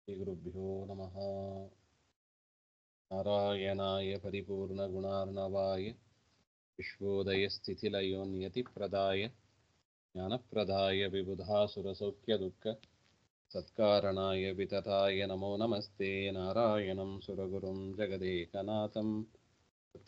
श्रीगुरुभ्यो नमः। नारायणाय परिपूर्णगुणार्णवाय विश्वोदयस्थितिलयोन्यतिप्रदाय ज्ञानप्रदाय विबुधासुरसौख्यदुःख सत्कारणाय वितताय नमो नमस्ते। नारायणं सुरगुरुं जगदेकनाथं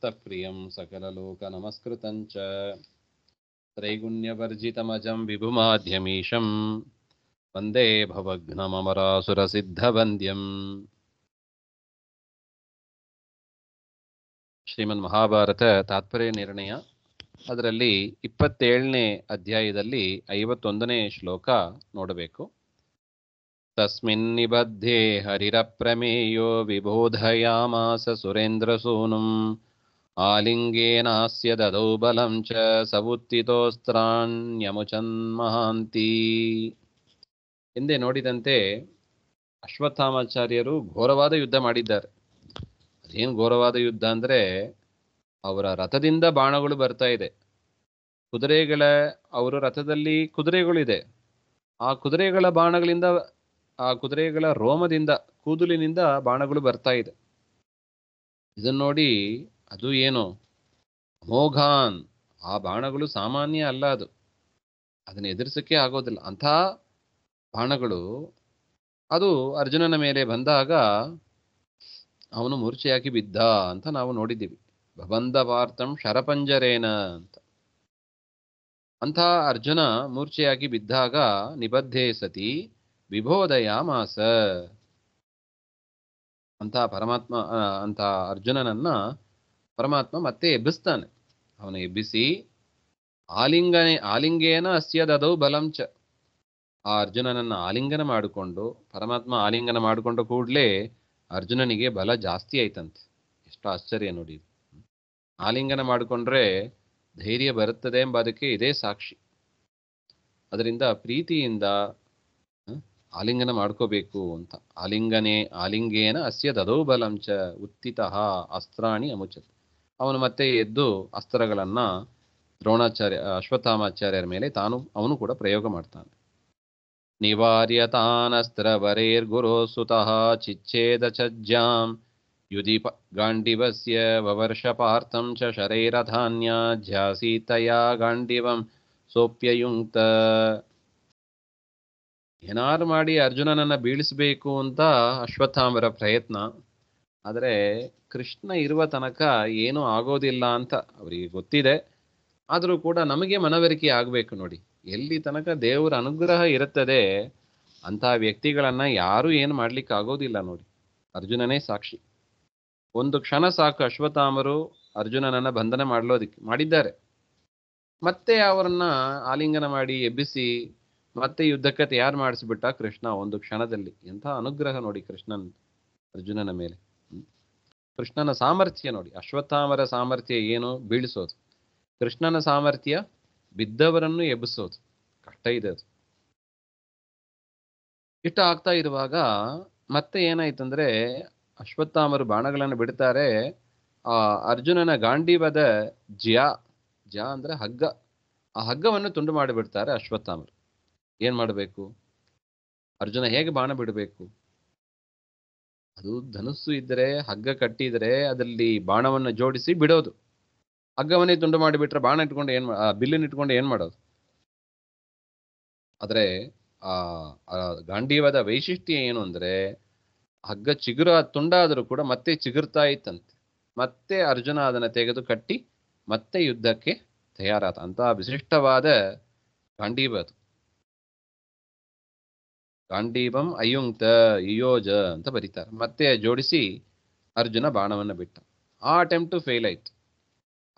तत्प्रियं सकललोकनमस्कृतं च त्रैगुण्यवर्जितमजं विभुमाध्यमीशं वन्दे भवघ्नममरासुरसिद्धवन्द्यम्। ಶ್ರೀಮನ್ ಮಹಾಭಾರತ ತಾತ್ಪರ್ಯ ನಿರ್ಣಯ ಅದರಲ್ಲಿ 27ನೇ ಅಧ್ಯಾಯದಲ್ಲಿ 51ನೇ ಶ್ಲೋಕ ನೋಡಬೇಕು. ತಸ್ಮಿನ್ ನಿಬದ್ಧೇ ಹರಿರಪ್ರಮೇಯೋ ವಿಬೋಧಯಾಮಾಸ ಸುರೇಂದ್ರಸೂನುಂ ಆಲಿಂಗೇನಾಸ್ಯ ದದೌ ಬಲಂ ಚ ಸವುತ್ತಿತೋಸ್ತ್ರಾಣ್ಯಮುಚನ್ ಮಹಾಂತಿ. ಹಿಂದೆ ನೋಡಿದಂತೆ ಅಶ್ವತ್ಥಾಮಾಚಾರ್ಯರು ಘೋರವಾದ ಯುದ್ಧ ಮಾಡಿದ್ದಾರೆ. ಅದೇನು ಘೋರವಾದ ಯುದ್ಧ ಅಂದ್ರೆ ಅವರ ರಥದಿಂದ ಬಾಣಗಳು ಬರ್ತಾ ಇದೆ. ಅವರ ರಥದಲ್ಲಿ ಕುದುರೆಗಳಿದೆ. ಆ ಕುದುರೆಗಳ ಬಾಣಗಳಿಂದ, ಆ ಕುದುರೆಗಳ ರೋಮದಿಂದ, ಕೂದಲಿನಿಂದ ಬಾಣಗಳು ಬರ್ತಾ ಇದೆ. ಇದನ್ನ ನೋಡಿ ಅದು ಏನು ಅಮೋಘಾನ್, ಆ ಬಾಣಗಳು ಸಾಮಾನ್ಯ ಅಲ್ಲ, ಅದನ್ನ ಎದುರಿಸಕ್ಕೆ ಆಗೋದಿಲ್ಲ ಅಂಥ ಬಾಣಗಳು. ಅದು ಅರ್ಜುನನ ಮೇಲೆ ಬಂದಾಗ ಅವನು ಮೂರ್ಛೆಯಾಗಿ ಬಿದ್ದ ಅಂತ ನಾವು ನೋಡಿದ್ದೀವಿ. ಭವಂದ ಪಾರ್ಥಂ ಶರಪಂಜರೇನ ಅಂತ. ಅಂಥ ಅರ್ಜುನ ಮೂರ್ಛೆಯಾಗಿ ಬಿದ್ದಾಗ ನಿಬದ್ಧೇ ಸತಿ ವಿಬೋಧಯಾಮಾಸ ಅಂತ ಪರಮಾತ್ಮ, ಅಂತ ಅರ್ಜುನನನ್ನ ಪರಮಾತ್ಮ ಮತ್ತೆ ಎಬ್ಬಿಸ್ತಾನೆ. ಅವನು ಎಬ್ಬಿಸಿ ಆಲಿಂಗೇನ ಅಸ್ಯ ದದೌ ಬಲಂಚ, ಆ ಅರ್ಜುನನನ್ನ ಆಲಿಂಗನ ಮಾಡಿಕೊಂಡು, ಪರಮಾತ್ಮ ಆಲಿಂಗನ ಮಾಡಿಕೊಂಡ ಕೂಡಲೇ ಅರ್ಜುನನಿಗೆ ಬಲ ಜಾಸ್ತಿ ಆಯ್ತಂತೆ. ಎಷ್ಟು ಆಶ್ಚರ್ಯ ನೋಡಿ. ಆಲಿಂಗನ ಮಾಡಿಕೊಂಡ್ರೆ ಧೈರ್ಯ ಬರುತ್ತದೆ ಎಂಬ ಅದಕ್ಕೆ ಇದೇ ಸಾಕ್ಷಿ. ಅದರಿಂದ ಪ್ರೀತಿಯಿಂದ ಆಲಿಂಗನ ಮಾಡ್ಕೋಬೇಕು ಅಂತ. ಆಲಿಂಗೇನ ಅಸ್ಯ ದದೌ ಬಲಂಚ ಉತ್ತಿತಃ ಅಸ್ತ್ರಾಣಿ ಅಮುಚತ್. ಅವನು ಮತ್ತೆ ಎದ್ದು ಅಸ್ತ್ರಗಳನ್ನ ಅಶ್ವತ್ಥಾಮಾಚಾರ್ಯರ ಮೇಲೆ ಅವನು ಕೂಡ ಪ್ರಯೋಗ ಮಾಡ್ತಾನೆ. ನಿವಾರ್ಯ ತಾನಸ್ತ್ರವರೇರ್ಗುರೋ ಸುತಃ ಚಿಚ್ಛೇದ ಚಜ್ಜಾಂ ಯುಧಿ ಗಾಂಡಿವಸ್ಯ ವವರ್ಷ ಪಾರ್ಥಂ ಚ ಶರೈರಧಾನ್ಯಾಧ್ಯಾಸೀತಯಾ ಗಾಂಡಿವಂ ಸೋಪ್ಯಯುಂಕ್ತ. ಏನಾರು ಮಾಡಿ ಅರ್ಜುನನನ್ನ ಬೀಳಿಸಬೇಕು ಅಂತ ಅಶ್ವತ್ಥಾಮರ ಪ್ರಯತ್ನ. ಆದರೆ ಕೃಷ್ಣ ಇರುವ ತನಕ ಏನೂ ಆಗೋದಿಲ್ಲ ಅಂತ ಅವರಿಗೆ ಗೊತ್ತಿದೆ. ಆದರೂ ಕೂಡ ನಮಗೆ ಮನವರಿಕೆ ಆಗಬೇಕು ನೋಡಿ. ಎಲ್ಲಿ ತನಕ ದೇವರ ಅನುಗ್ರಹ ಇರುತ್ತದೆ ಅಂಥ ವ್ಯಕ್ತಿಗಳನ್ನ ಯಾರೂ ಏನು ಮಾಡ್ಲಿಕ್ಕೆ ಆಗೋದಿಲ್ಲ ನೋಡಿ. ಅರ್ಜುನನೇ ಸಾಕ್ಷಿ. ಒಂದು ಕ್ಷಣ ಸಾಕು ಅಶ್ವತ್ಥಾಮರು ಅರ್ಜುನನನ್ನ ಬಂಧನ ಮಾಡಿದ್ದಾರೆ. ಮತ್ತೆ ಅವರನ್ನ ಆಲಿಂಗನ ಮಾಡಿ ಎಬ್ಬಿಸಿ ಮತ್ತೆ ಯುದ್ಧಕ್ಕೆ ತಯಾರು ಮಾಡಿಸಿಬಿಟ್ಟ ಕೃಷ್ಣ ಒಂದು ಕ್ಷಣದಲ್ಲಿ. ಎಂಥ ಅನುಗ್ರಹ ನೋಡಿ ಕೃಷ್ಣನ್ ಅರ್ಜುನನ ಮೇಲೆ. ಕೃಷ್ಣನ ಸಾಮರ್ಥ್ಯ ನೋಡಿ. ಅಶ್ವತ್ಥಾಮರ ಸಾಮರ್ಥ್ಯ ಏನು? ಬೀಳಿಸೋದು. ಕೃಷ್ಣನ ಸಾಮರ್ಥ್ಯ ಬಿದ್ದವರನ್ನು ಎಬ್ಬಿಸೋದು. ಕಷ್ಟ ಇದೆ ಅದು. ಇಷ್ಟ ಆಗ್ತಾ ಇರುವಾಗ ಮತ್ತೆ ಏನಾಯ್ತಂದ್ರೆ, ಅಶ್ವತ್ಥಾಮರು ಬಾಣಗಳನ್ನು ಬಿಡ್ತಾರೆ. ಆ ಅರ್ಜುನನ ಗಾಂಡೀವದ ಜ್ಯ ಅಂದ್ರೆ ಹಗ್ಗ, ಆ ಹಗ್ಗವನ್ನು ತುಂಡು ಮಾಡಿಬಿಡ್ತಾರೆ ಅಶ್ವತ್ಥಾಮರು. ಏನ್ ಮಾಡಬೇಕು? ಅರ್ಜುನ ಹೇಗೆ ಬಾಣ ಬಿಡಬೇಕು? ಅದು ಧನುಸ್ಸು ಇದ್ರೆ, ಹಗ್ಗ ಕಟ್ಟಿದ್ರೆ ಅದರಲ್ಲಿ ಬಾಣವನ್ನು ಜೋಡಿಸಿ ಬಿಡೋದು. ಹಗ್ಗವನ್ನೇ ತುಂಡು ಮಾಡಿಬಿಟ್ರೆ ಬಾಣ ಇಟ್ಕೊಂಡು ಬಿಲ್ಲಿನ ಇಟ್ಕೊಂಡು ಏನ್ ಮಾಡೋದು? ಆದ್ರೆ ಆ ಗಾಂಡೀವದ ವೈಶಿಷ್ಟ್ಯ ಏನು ಅಂದ್ರೆ, ಹಗ್ಗ ತುಂಡಾದರೂ ಕೂಡ ಮತ್ತೆ ಚಿಗುರ್ತಾ ಇತ್ತಂತೆ. ಮತ್ತೆ ಅರ್ಜುನ ಅದನ್ನ ತೆಗೆದು ಕಟ್ಟಿ ಮತ್ತೆ ಯುದ್ಧಕ್ಕೆ ತಯಾರಾದ ಅಂತ ವಿಶಿಷ್ಟವಾದ ಗಾಂಡೀವ ಅದು. ಗಾಂಡೀವಂ ಅಯುಂಕ್ತ ಇಯೋಜ ಅಂತ ಬರೀತಾರೆ. ಮತ್ತೆ ಜೋಡಿಸಿ ಅರ್ಜುನ ಬಾಣವನ್ನು ಬಿಟ್ಟ. ಆ ಅಟೆಂಪ್ಟು ಫೇಲ್ ಆಯ್ತು.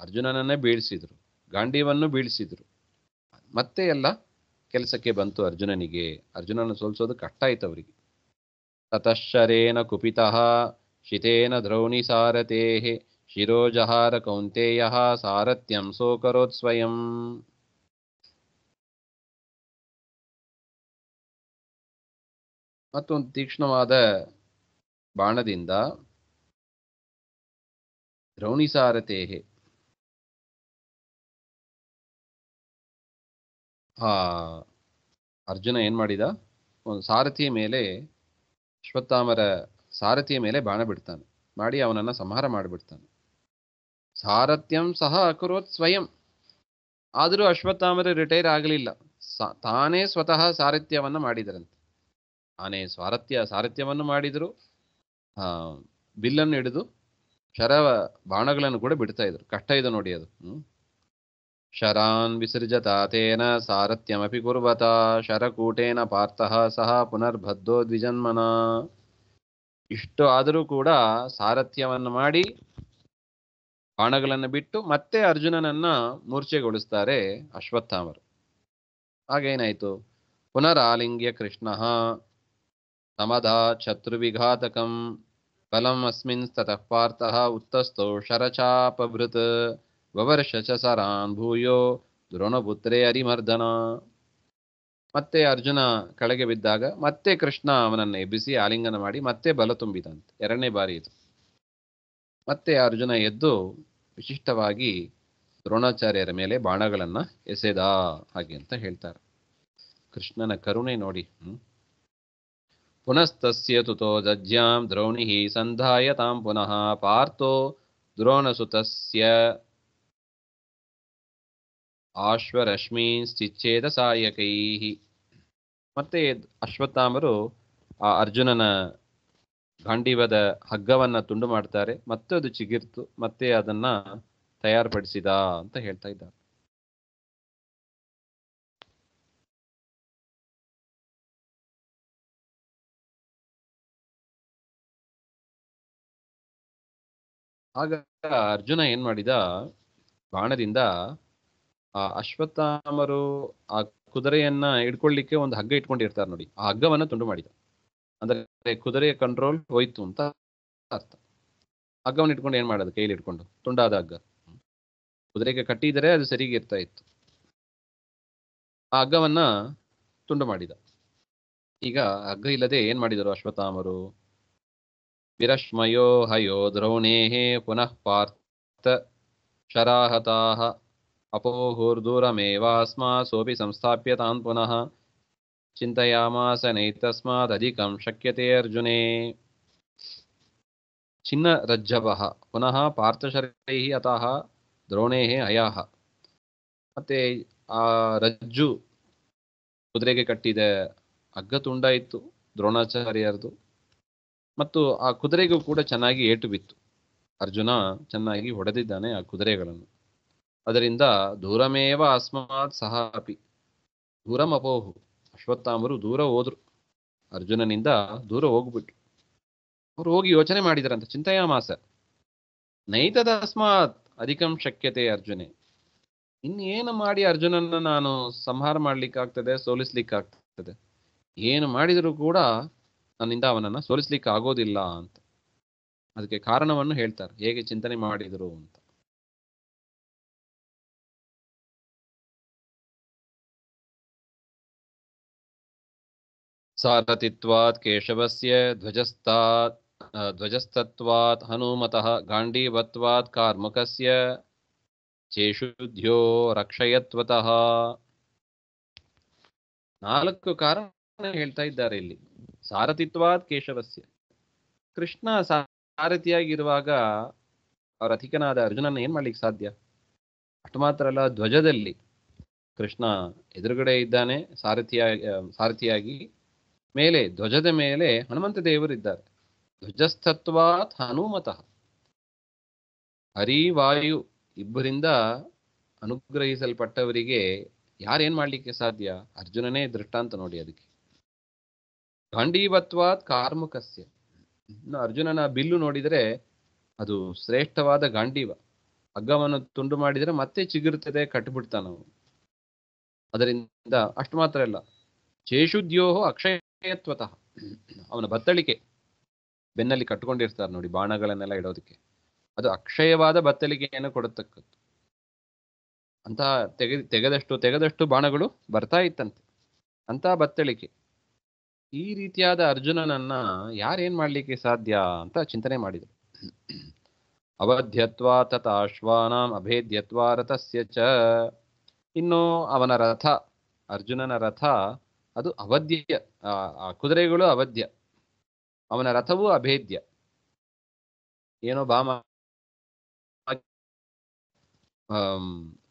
ಅರ್ಜುನನನ್ನೇ ಬೀಳಿಸಿದ್ರು, ಗಾಂಡೀವನ್ನು ಬೀಳಿಸಿದ್ರು. ಮತ್ತೆ ಎಲ್ಲ ಕೆಲಸಕ್ಕೆ ಬಂತು ಅರ್ಜುನನಿಗೆ. ಅರ್ಜುನನ ಸೋಲ್ಸೋದು ಕಷ್ಟ ಆಯ್ತು ಅವರಿಗೆ. ತತಶ್ಚರೇನ ಕುಪಿತಃ ಶಿತೇನ ದ್ರೌಣಿ ಸಾರಥೇಃ ಶಿರೋಜಹಾರ ಕೌಂತೇಯಃ ಸಾರಥ್ಯಂ ಸೋಕರೋತ್ ಸ್ವಯಂ. ಮತ್ತೊಂದು ತೀಕ್ಷ್ಣವಾದ ಬಾಣದಿಂದ ದ್ರೌಣಿ ಸಾರಥೇಃ, ಅರ್ಜುನ ಏನ್ ಮಾಡಿದ? ಒಂದು ಸಾರಥಿಯ ಮೇಲೆ ಅಶ್ವತ್ಥಾಮರ ಸಾರಥಿಯ ಮೇಲೆ ಬಾಣ ಬಿಡ್ತಾನೆ, ಮಾಡಿ ಅವನನ್ನ ಸಂಹಾರ ಮಾಡಿಬಿಡ್ತಾನೆ. ಸಾರಥ್ಯಂ ಸಹ ಅಕರೋತ್ ಸ್ವಯಂ. ಆದರೂ ಅಶ್ವತ್ಥಾಮರ ರಿಟೈರ್ ಆಗಲಿಲ್ಲ, ತಾನೇ ಸ್ವತಃ ಸಾರಥ್ಯವನ್ನ ಮಾಡಿದರಂತೆ. ತಾನೇ ಸಾರಥ್ಯವನ್ನು ಮಾಡಿದ್ರು, ಬಿಲ್ಲನ್ನು ಹಿಡಿದು ಬಾಣಗಳನ್ನು ಕೂಡ ಬಿಡ್ತಾ ಇದ್ರು. ಕಷ್ಟ ಇದೆ ನೋಡಿ ಅದು. ಶರಾನ್ ವಿಸೃಜತಾತೇನ ಸಾರಥ್ಯಮಪಿ ಕುರ್ವತ ಶರಕೂಟೇನ ಪಾರ್ಥಃ ಸಹ ಪುನರ್ಬದ್ಧೋ ದ್ವಿಜನ್ಮನ. ಇಷ್ಟು ಆದರೂ ಕೂಡ ಸಾರಥ್ಯವನ್ನು ಮಾಡಿ ಬಾಣಗಳನ್ನು ಬಿಟ್ಟು ಮತ್ತೆ ಅರ್ಜುನನನ್ನ ಮೂರ್ಛೆಗೊಳಿಸ್ತಾರೆ ಅಶ್ವತ್ಥಾಮರು. ಹಾಗೇನಾಯ್ತು? ಪುನರಾಲಿಂಗ್ಯ ಕೃಷ್ಣ ಸಮಧಾ ಶತ್ರುವಿಘಾತಕಂ ಫಲಂ ಅಸ್ಮಿನ್ ತತಃ ಪಾರ್ಥಃ ಉತ್ತಸ್ಥೋ ಶರಚಾಪಭೃತ್ ವವರ್ಷ ಚ ಸರಾನ್ ಭೂಯೋ ದ್ರೋಣಪುತ್ರೇ ಹರಿಮರ್ದನ. ಮತ್ತೆ ಅರ್ಜುನ ಕೆಳಗೆ ಬಿದ್ದಾಗ ಮತ್ತೆ ಕೃಷ್ಣ ಅವನನ್ನು ಎಬ್ಬಿಸಿ ಆಲಿಂಗನ ಮಾಡಿ ಮತ್ತೆ ಬಲ ತುಂಬಿದಂತೆ. ಎರಡನೇ ಬಾರಿ ಇದು. ಮತ್ತೆ ಅರ್ಜುನ ಎದ್ದು ವಿಶಿಷ್ಟವಾಗಿ ದ್ರೋಣಾಚಾರ್ಯರ ಮೇಲೆ ಬಾಣಗಳನ್ನ ಎಸೆದ ಹಾಗೆ ಅಂತ ಹೇಳ್ತಾರೆ. ಕೃಷ್ಣನ ಕರುಣೆ ನೋಡಿ. ಪುನಸ್ತಸ್ಯ ತುತೋ ದಜ್ಯಾಂ ದ್ರೌಣಿಃ ಸಂಧಾಯತಾಂ ಪುನಃ ಪಾರ್ಥೋ ದ್ರೋಣಸುತಸ್ಯ ಆಶ್ವರಶ್ಮೀಶ್ಚಿಚ್ಛೇದ ಸಾಯಕೈಃ. ಮತ್ತೆ ಅಶ್ವತ್ಥಾಮರು ಆ ಅರ್ಜುನನ ಗಾಂಡೀವದ ಹಗ್ಗವನ್ನ ತುಂಡು ಮಾಡ್ತಾರೆ, ಮತ್ತೆ ಅದು ಚಿಗಿರ್ತು, ಮತ್ತೆ ಅದನ್ನ ತಯಾರ್ಪಡಿಸಿದ ಅಂತ ಹೇಳ್ತಾ ಇದ್ದಾರೆ. ಆಗ ಅರ್ಜುನ ಏನ್ ಮಾಡಿದ, ಬಾಣದಿಂದ ಆ ಅಶ್ವತ್ಥಾಮರು ಆ ಕುದುರೆಯನ್ನ ಹಿಡ್ಕೊಳ್ಳಿಕ್ಕೆ ಒಂದು ಹಗ್ಗ ಇಟ್ಕೊಂಡಿರ್ತಾರೆ ನೋಡಿ, ಆ ಹಗ್ಗವನ್ನ ತುಂಡು ಮಾಡಿದ. ಅಂದ್ರೆ ಕುದುರೆಯ ಕಂಟ್ರೋಲ್ ಹೋಯ್ತು ಅಂತ ಅರ್ಥ. ಹಗ್ಗವನ್ನು ಇಟ್ಕೊಂಡು ಏನ್ ಮಾಡೋದು? ಕೈಲಿ ಇಟ್ಕೊಂಡು ತುಂಡಾದ ಹಗ್ಗ ಕುದುರೆಗೆ ಕಟ್ಟಿದರೆ ಅದು ಸರಿಗೆ ಇರ್ತಾ ಇತ್ತು. ಆ ಹಗ್ಗವನ್ನ ತುಂಡು ಮಾಡಿದ. ಈಗ ಹಗ್ಗ ಇಲ್ಲದೆ ಏನ್ ಮಾಡಿದರು ಅಶ್ವತ್ಥಾಮರು? ವಿರಶ್ಮಯೋ ಹಯೋ ದ್ರೌಣೇಹೇ ಪುನಃ ಪಾರ್ಥ ಶರಾಹತಾಃ ಅಪೋಹುರ್ದೂರಮೇವಾಸ್ಮಾ ಸೋಪಿ ಸಂಸ್ಥಾಪ್ಯ ತಾನ್ ಪುನಃ ಚಿಂತಯಾಮಾಸ ನೈತಸ್ಮಾದಧಿಕಂ ಶಕ್ಯತೆ ಅರ್ಜುನೇ. ಚಿನ್ನ ರಜ್ಜವಃ ಪುನಃ ಪಾರ್ಥಶರೈಃ ಅತಃ ದ್ರೋಣೇಃ ಹಯಾಃ. ಮತ್ತೆ ಆ ರಜ್ಜು ಕುದುರೆಗೆ ಕಟ್ಟಿದ ಹಗ್ಗ ತುಂಡಾಯಿತು ದ್ರೋಣಾಚಾರ್ಯರದು, ಮತ್ತು ಆ ಕುದುರೆಗೂ ಕೂಡ ಚೆನ್ನಾಗಿ ಏಟು ಬಿತ್ತು. ಅರ್ಜುನ ಚೆನ್ನಾಗಿ ಹೊಡೆದಿದ್ದಾನೆ ಆ ಕುದುರೆಗಳನ್ನು. ಅದರಿಂದ ದೂರಮೇವ ಅಸ್ಮಾತ್ ಸಹ ಅಪಿ ದೂರಂ ಅಪೋಹು. ಅಶ್ವತ್ಥಾಮರು ದೂರ ಹೋದ್ರು, ಅರ್ಜುನನಿಂದ ದೂರ ಹೋಗ್ಬಿಟ್ರು. ಅವ್ರು ಹೋಗಿ ಯೋಚನೆ ಮಾಡಿದರಂತ, ಚಿಂತಯಾಮಾಸ ನೈತದಸ್ಮಾತ್ ಅಧಿಕಂ ಶಕ್ಯತೆ ಅರ್ಜುನೆ. ಇನ್ನೇನು ಮಾಡಿ ಅರ್ಜುನನ್ನ ನಾನು ಸಂಹಾರ ಮಾಡ್ಲಿಕ್ಕಾಗ್ತದೆ, ಸೋಲಿಸ್ಲಿಕ್ಕಾಗ್ತದೆ? ಏನು ಮಾಡಿದರೂ ಕೂಡ ನನ್ನಿಂದ ಅವನನ್ನ ಸೋಲಿಸ್ಲಿಕ್ಕೆ ಆಗೋದಿಲ್ಲ ಅಂತ. ಅದಕ್ಕೆ ಕಾರಣವನ್ನು ಹೇಳ್ತಾರೆ, ಹೇಗೆ ಚಿಂತನೆ ಮಾಡಿದರು ಅಂತ. ಸಾರಥಿತ್ವಾತ್ ಕೇಶವಸ್ಯ ಧ್ವಜಸ್ತತ್ವಾತ್ ಹನುಮತಃ ಗಾಂಡೀವತ್ವಾತ್ ಕಾರ್ಮುಕಸ್ಯ ಚೇಷುಧ್ಯ ರಕ್ಷಯತ್ವತಃ. 4 ಕಾರಣ ಹೇಳ್ತಾ ಇದ್ದಾರೆ ಇಲ್ಲಿ. ಸಾರಥಿತ್ವಾತ್ ಕೇಶವಸ್ಯ, ಕೃಷ್ಣ ಸಾರಥಿಯಾಗಿರುವಾಗ ಅವರ ಅಧಿಕನಾದ ಅರ್ಜುನನ ಏನ್ ಮಾಡ್ಲಿಕ್ಕೆ ಸಾಧ್ಯ? ಅಷ್ಟು ಮಾತ್ರ ಅಲ್ಲ, ಧ್ವಜದಲ್ಲಿ ಕೃಷ್ಣ ಎದುರುಗಡೆ ಇದ್ದಾನೆ ಸಾರಥಿಯಾಗಿ, ಮೇಲೆ ಧ್ವಜದ ಮೇಲೆ ಹನುಮಂತ ದೇವರಿದ್ದಾರೆ. ಧ್ವಜಸ್ತತ್ವಾತ್ ಹನುಮತಃ, ಹರಿ ವಾಯು ಇಬ್ಬರಿಂದ ಅನುಗ್ರಹಿಸಲ್ಪಟ್ಟವರಿಗೆ ಯಾರೇನ್ ಮಾಡ್ಲಿಕ್ಕೆ ಸಾಧ್ಯ? ಅರ್ಜುನನೇ ದೃಷ್ಟಾಂತ ನೋಡಿ ಅದಕ್ಕೆ. ಗಾಂಡೀವತ್ವಾತ್ ಕಾರ್ಮುಕಸ್ಯ, ಇನ್ನು ಅರ್ಜುನನ ಬಿಲ್ಲು ನೋಡಿದರೆ ಅದು ಶ್ರೇಷ್ಠವಾದ ಗಾಂಡೀವ. ಹಗ್ಗವನ್ನು ತುಂಡು ಮಾಡಿದರೆ ಮತ್ತೆ ಚಿಗುರುತ್ತದೆ, ಕಟ್ಟಿಬಿಡ್ತಾನವು. ಅದರಿಂದ ಅಷ್ಟು ಮಾತ್ರ ಅಲ್ಲ, ಚೇಷುದ್ಯೋಹೋ ಅಕ್ಷಯತ್ವತಃ, ಅವನ ಬತ್ತಳಿಕೆ ಬೆನ್ನಲ್ಲಿ ಕಟ್ಕೊಂಡಿರ್ತಾರೆ ನೋಡಿ ಬಾಣಗಳನ್ನೆಲ್ಲ ಇಡೋದಕ್ಕೆ, ಅದು ಅಕ್ಷಯವಾದ ಬತ್ತಳಿಕೆಯನ್ನು ಕೊಡತಕ್ಕದ್ದು. ಅಂತ ತೆಗೆದಷ್ಟು ಬಾಣಗಳು ಬರ್ತಾ ಇತ್ತಂತೆ, ಅಂತ ಬತ್ತಳಿಕೆ. ಈ ರೀತಿಯಾದ ಅರ್ಜುನನನ್ನ ಯಾರೇನ್ ಮಾಡ್ಲಿಕ್ಕೆ ಸಾಧ್ಯ ಅಂತ ಚಿಂತನೆ ಮಾಡಿದರು. ಅವಧ್ಯತ್ವ ತಥಾಶ್ವಾನಾಂ ಅಭೇದ್ಯತ್ವ ರಥಸ್ಯ ಚ. ಇನ್ನು ಅವನ ರಥ, ಅರ್ಜುನನ ರಥ ಅದು ಅವಧ್ಯ, ಆ ಕುದುರೆಗಳು ಅವಧ್ಯ. ಅವನ ರಥವೂ ಅಭೇದ್ಯ. ಏನೋ ಬಾಮ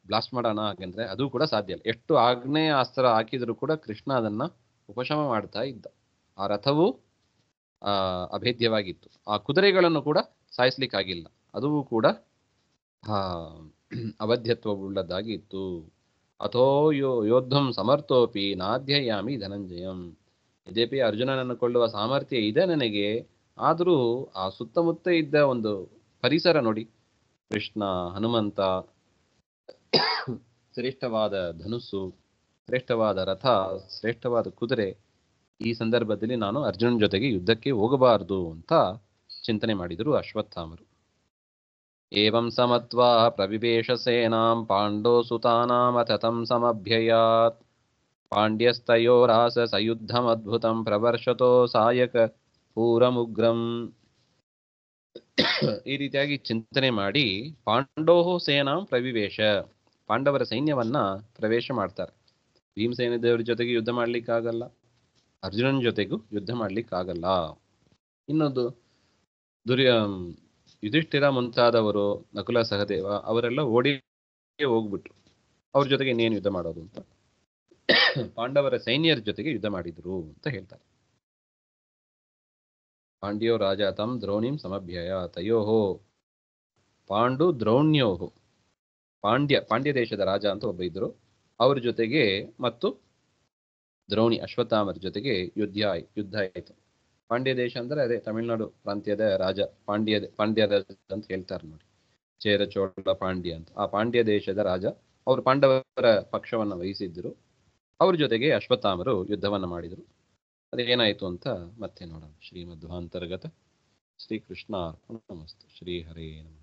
ಬ್ಲಾಸ್ಟ್ ಮಾಡೋಣ ಹಾಗೆಂದ್ರೆ ಅದು ಕೂಡ ಸಾಧ್ಯ ಇಲ್ಲ. ಎಷ್ಟು ಆಗ್ನೇಯ ಅಸ್ತ್ರ ಹಾಕಿದ್ರು ಕೂಡ ಕೃಷ್ಣ ಅದನ್ನ ಉಪಶಮ ಮಾಡ್ತಾ ಇದ್ದ. ಆ ರಥವು ಅಭೇದ್ಯವಾಗಿತ್ತು. ಆ ಕುದುರೆಗಳನ್ನು ಕೂಡ ಸಾಯಿಸ್ಲಿಕ್ಕಾಗಿಲ್ಲ, ಅದು ಕೂಡ ಅವಧ್ಯತ್ವವುಳ್ಳದ್ದಾಗಿ ಇತ್ತು. ಅಥೋ ಯೋದ್ಧಂ ಸಮರ್ಥೋಪಿ ನಾಧ್ಯಯಾಮಿ ಧನಂಜಯಂ. ಯದ್ಯಪಿ ಅರ್ಜುನನನ್ನು ಕೊಳ್ಳುವ ಸಾಮರ್ಥ್ಯ ಇದೆ ನನಗೆ, ಆದರೂ ಆ ಸುತ್ತಮುತ್ತ ಇದ್ದ ಒಂದು ಪರಿಸರ ನೋಡಿ, ಕೃಷ್ಣ, ಹನುಮಂತ, ಶ್ರೇಷ್ಠವಾದ ಧನುಸ್ಸು, ಶ್ರೇಷ್ಠವಾದ ರಥ, ಶ್ರೇಷ್ಠವಾದ ಕುದುರೆ, ಈ ಸಂದರ್ಭದಲ್ಲಿ ನಾನು ಅರ್ಜುನನ ಜೊತೆಗೆ ಯುದ್ಧಕ್ಕೆ ಹೋಗಬಾರದು ಅಂತ ಚಿಂತನೆ ಮಾಡಿದರು ಅಶ್ವತ್ಥಾಮರು. ಏವಂ ಸಮತ್ವಾ ಪ್ರವಿವೇಶ ಸೇನಾಂ ಪಾಂಡೋ ಸುತಾನಾಮಥ ತಂ ಸಮಭ್ಯಯಾತ್. ಪಾಂಡ್ಯಸ್ತಯೋರಾಸ ಸಯುದ್ಧಮದ್ಭುತಂ ಪ್ರವರ್ಷತೋ ಸಾಯಕ ಪೂರಮುಗ್ರಂ. ಈ ರೀತಿಯಾಗಿ ಚಿಂತನೆ ಮಾಡಿ ಪಾಂಡೋಹೋ ಸೇನಾಂ ಪ್ರವಿವೇಶ, ಪಾಂಡವರ ಸೈನ್ಯವನ್ನ ಪ್ರವೇಶ ಮಾಡ್ತಾರೆ. ಭೀಮಸೇನ ದೇವರ ಜೊತೆಗೆ ಯುದ್ಧ ಮಾಡ್ಲಿಕ್ಕಾಗಲ್ಲ, ಅರ್ಜುನನ ಜೊತೆಗೂ ಯುದ್ಧ ಮಾಡ್ಲಿಕ್ಕಾಗಲ್ಲ. ಇನ್ನೊಂದು ಯುಧಿಷ್ಠಿರ ಮುಂತಾದವರು, ನಕುಲ ಸಹದೇವ ಅವರೆಲ್ಲ ಓಡಿ ಹೋಗ್ಬಿಟ್ರು. ಅವ್ರ ಜೊತೆಗೆ ಇನ್ನೇನು ಯುದ್ಧ ಮಾಡೋದು ಅಂತ ಪಾಂಡವರ ಸೈನ್ಯರ ಜೊತೆಗೆ ಯುದ್ಧ ಮಾಡಿದ್ರು ಅಂತ ಹೇಳ್ತಾರೆ. ಪಾಂಡ್ಯೋ ರಾಜ ತಂ ದ್ರೋಣಿಂ ಸಮಭ್ಯಯ ತಯೋಹೋ. ಪಾಂಡು ದ್ರೋಣ್ಯೋಹೋ, ಪಾಂಡ್ಯ ದೇಶದ ರಾಜ ಅಂತ ಒಬ್ಬ ಇದ್ರು, ಅವ್ರ ಜೊತೆಗೆ ಮತ್ತು ದ್ರೋಣಿ ಅಶ್ವತ್ಥಾಮರ ಜೊತೆಗೆ ಯುದ್ಧ ಆಯಿತು. ಪಾಂಡ್ಯ ದೇಶ ಅಂದ್ರೆ ಅದೇ ತಮಿಳುನಾಡು ಪ್ರಾಂತ್ಯದ ರಾಜ, ಪಾಂಡ್ಯ ರಾಜ ಅಂತ ಹೇಳ್ತಾರೆ ನೋಡಿ, ಚೇರ ಚೋಳ ಪಾಂಡ್ಯ ಅಂತ. ಆ ಪಾಂಡ್ಯ ದೇಶದ ರಾಜ, ಅವರು ಪಾಂಡವರ ಪಕ್ಷವನ್ನು ವಹಿಸಿದ್ರು. ಅವ್ರ ಜೊತೆಗೆ ಅಶ್ವತ್ಥಾಮರು ಯುದ್ಧವನ್ನ ಮಾಡಿದರು. ಅದೇನಾಯ್ತು ಅಂತ ಮತ್ತೆ ನೋಡೋಣ. ಶ್ರೀಮಧ್ವಾಂತರ್ಗತ. ಶ್ರೀಕೃಷ್ಣ ಅರ್ಪಣಮಸ್ತು. ಶ್ರೀ ಹರೇ ನಮಃ.